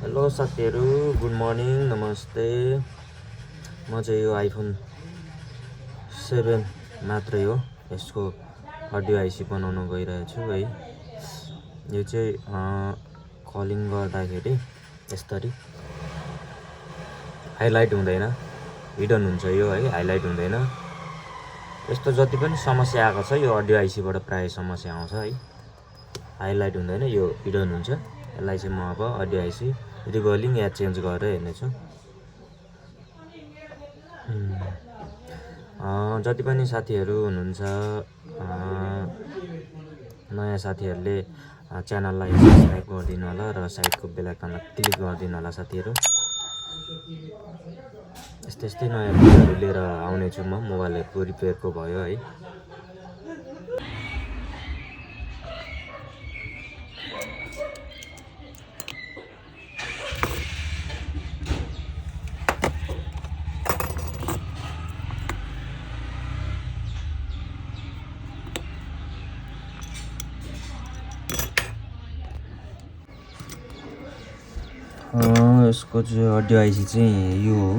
Hello साथीहरू, good morning, नमस्ते। म चाहिँ यो आइफोन 7 मात्रै हो, यसको अडियो आइसी बनाउन गइरहेको छु है। यो चाहिँ कलिङ गर्दाखेरि यसरी हाइलाइट हुँदैन, हिडन हुन्छ यो है, हाइलाइट हुँदैन। यस्तो जति पनि समस्या आएको छ यो अडियो आइसीबाट प्राय समस्या आउँछ है, हाइलाइट हुँदैन, यो हिडन हुन्छ। यसलाई चाहिँ म अब अडियो आइसी रिभलिङ या चेन्ज गरेर हेर्नेछु। जति पनि साथीहरू हुनुहुन्छ, नयाँ साथीहरूले च्यानललाई सब्सक्राइब गरिदिनु होला र साइडको बेल आइकनमा क्लिक गरिदिनु होला साथीहरू। यस्तै नयाँ भिडियोहरू लिएर आउनेछु म, मोबाइलहरूको रिपेयरको भयो है। यसको चाहिँ अडियो आइसी चाहिँ यो हो,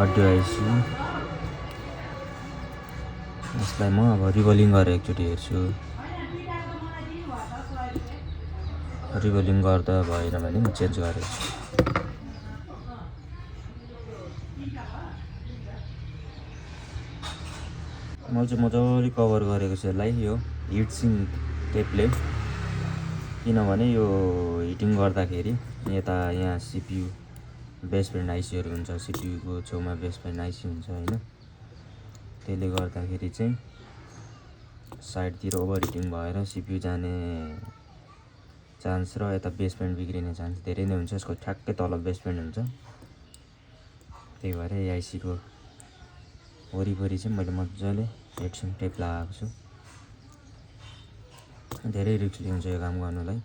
अडियो आइसी। यसलाई म अब रिभलिङ गरेर एकचोटि हेर्छु। रिभलिङ गर्दा भएन भने म चेन्ज गरेर मैले चाहिँ मजाले कभर गरेको छु यसलाई, यो हिटसिङ टेपले। किनभने यो हिटिङ गर्दाखेरि यता यहाँ सिपियु बेसबेन्ड आइसीहरू हुन्छ, सिपियुको छेउमा बेसबेन्ड आइसी हुन्छ होइन। त्यसले गर्दाखेरि चाहिँ साइडतिर ओभरहिटिङ भएर सिपियु जाने चान्स र यता बेसबेन्ड बिग्रिने चान्स धेरै नै हुन्छ। यसको ठ्याक्कै तल बेसबेन्ड हुन्छ, त्यही भएर यो आइसीको वरिपरि चाहिँ मैले मजाले हिटसिङ टेप लगाएको छु। धेरै रिस्क हुन्छ यो काम गर्नलाई।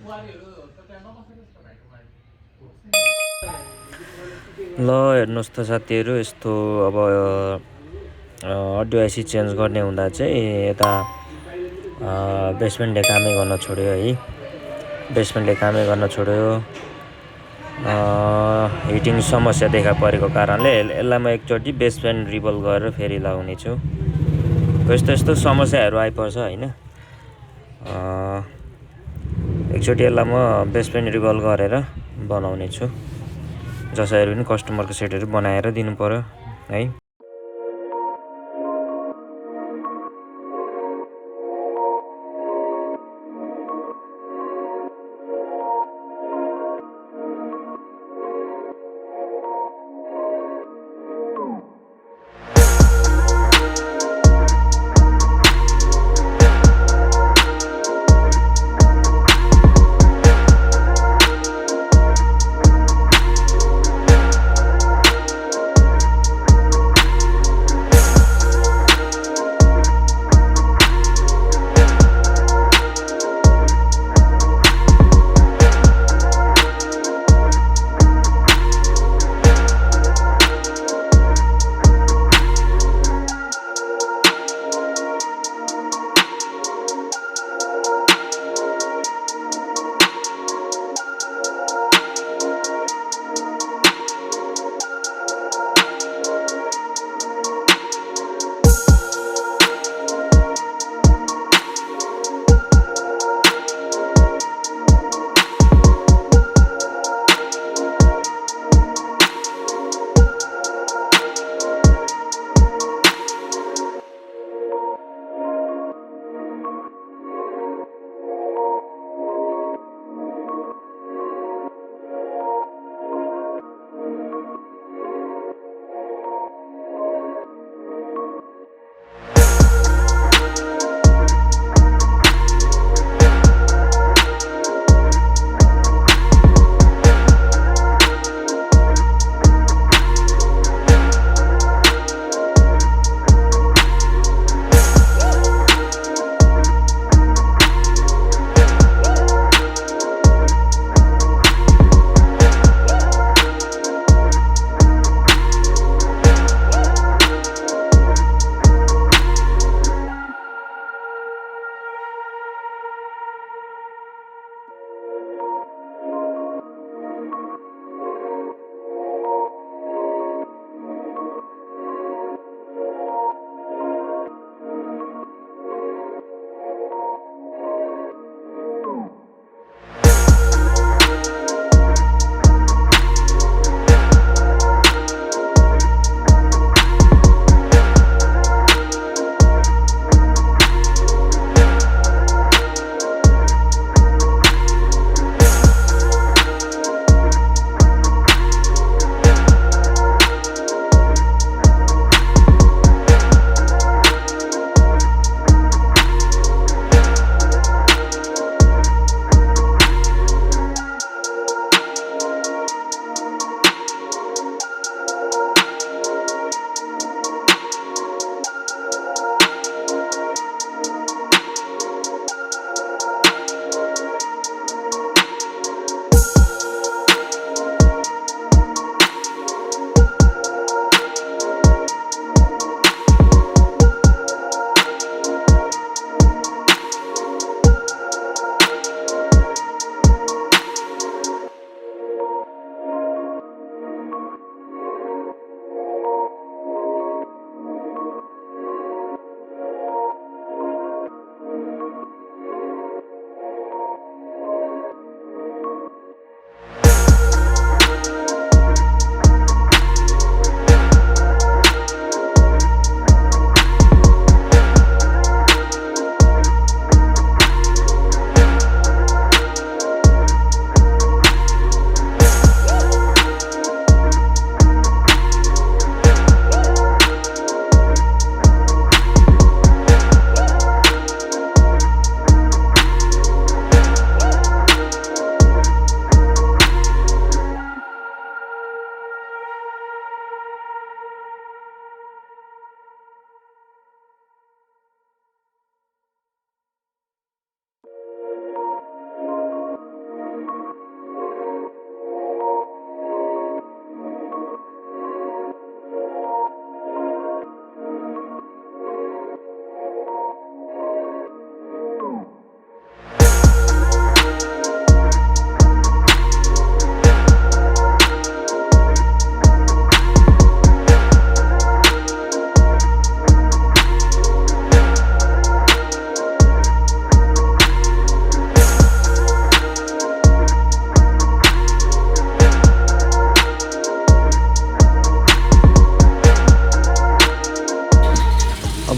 ल हेर्नुहोस् त साथीहरू, यस्तो अब अडियो आइसी चेन्ज गर्ने हुँदा चाहिँ यता बेसमेन्टले कामै गर्न छोड्यो है। बेसमेन्टले कामै गर्न छोड्यो। हिटिङ समस्या देखा परेको कारणले यसलाई म एकचोटि बेसमेन्ट रिभल्भ गरेर फेरि लगाउने छु। यस्तो यस्तो समस्याहरू आइपर्छ होइन। एकचोटि यसलाई म बेसमेन्ट रिभल्भ गरेर बनाउने छु। जसरी पनि कस्टमरको सेटहरू बनाएर दिनु पर्यो है।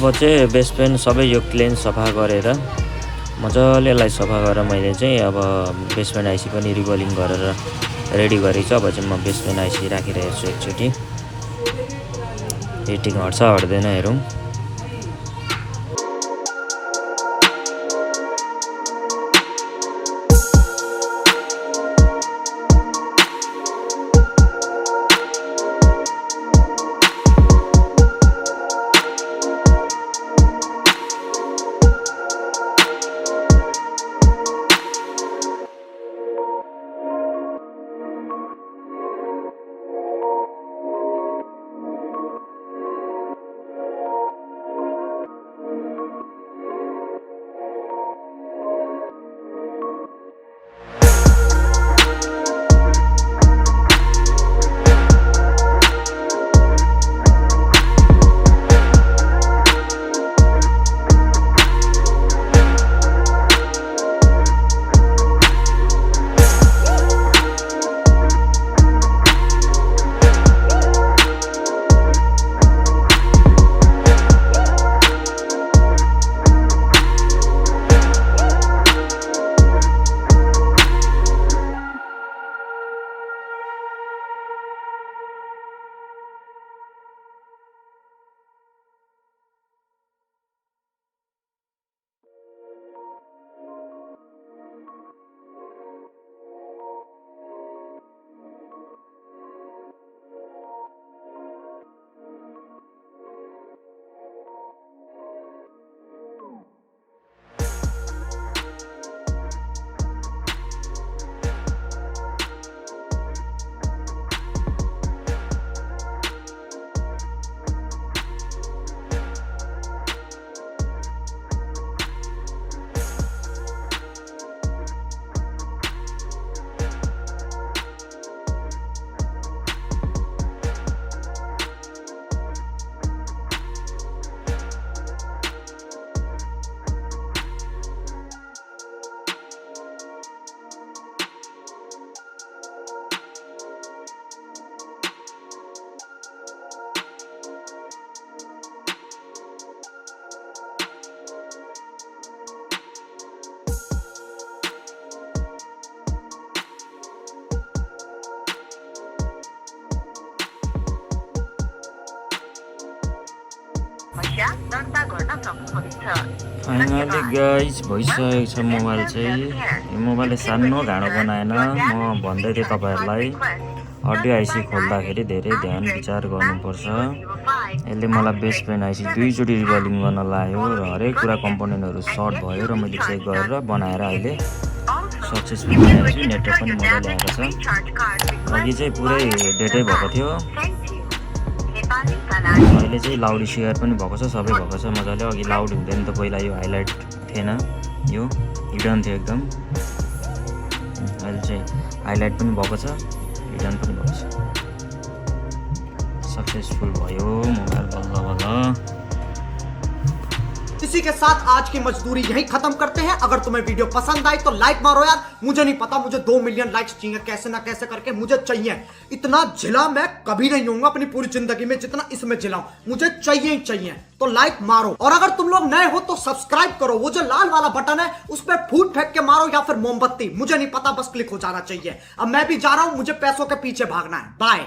अब चाहिँ बेसपेन सबै यो क्लेन सफा गरेर मजाले यसलाई सफा गरेर मैले चाहिँ अब बेसपेन आइसी पनि रिबलिङ गरेर रेडी गरेको छु। अब चाहिँ म बेसपेन आइसी राखिरहेको छु एकचोटि। हिटिङ हट्छ हट्दैन हेरौँ। फाइनली गाइज भइसकेको छ मोबाइल चाहिँ। यो मोबाइलले सानो घाँडो बनाएन। म भन्दै थिएँ तपाईँहरूलाई अडियो आइसी खोल्दाखेरि धेरै ध्यान विचार गर्नुपर्छ। यसले मलाई बेसपेन आइसी 2 चोटि रिबलिङ गर्न लाग्यो र हरेक कुरा कम्पोनेन्टहरू सर्ट भयो र मैले चेक गरेर बनाएर अहिले सक्सेसफुल बनाएको छु। नेटवर्क पनि मजाले आएको छ। अघि चाहिँ पुरै डेटै भएको थियो, अहिले चाहिँ लाउड सेयर पनि भएको छ, सबै भएको छ मजाले। अघि लाउड हुँदैन त पहिला, यो हाइलाइट थिएन, यो हिडन थियो एकदम। अहिले चाहिँ हाइलाइट पनि भएको छ, हिडन पनि भएको छ। सक्सेसफुल भयो मोबाइल बल्ल बल्ल। इसी के साथ आज की मजदूरी यहीं खत्म करते हैं। अगर तुम्हें वीडियो पसंद आई तो लाइक मारो यार। मुझे नहीं पता, मुझे 2 मिलियन लाइक्स चाहिए, कैसे ना कैसे करके मुझे चाहिए। इतना जिला मैं कभी नहीं होऊंगा अपनी पूरी जिंदगी में जितना इसमें जिलाऊं, मुझे चाहिए ही चाहिए। तो लाइक मारो, और अगर तुम लोग नए हो तो सब्सक्राइब करो। वो जो लाल वाला बटन है उस पर फूट फेंक के मारो या फिर मोमबत्ती, मुझे नहीं पता, बस क्लिक हो जाना चाहिए। अब मैं भी जा रहा हूं, मुझे पैसों के पीछे भागना है। बाय।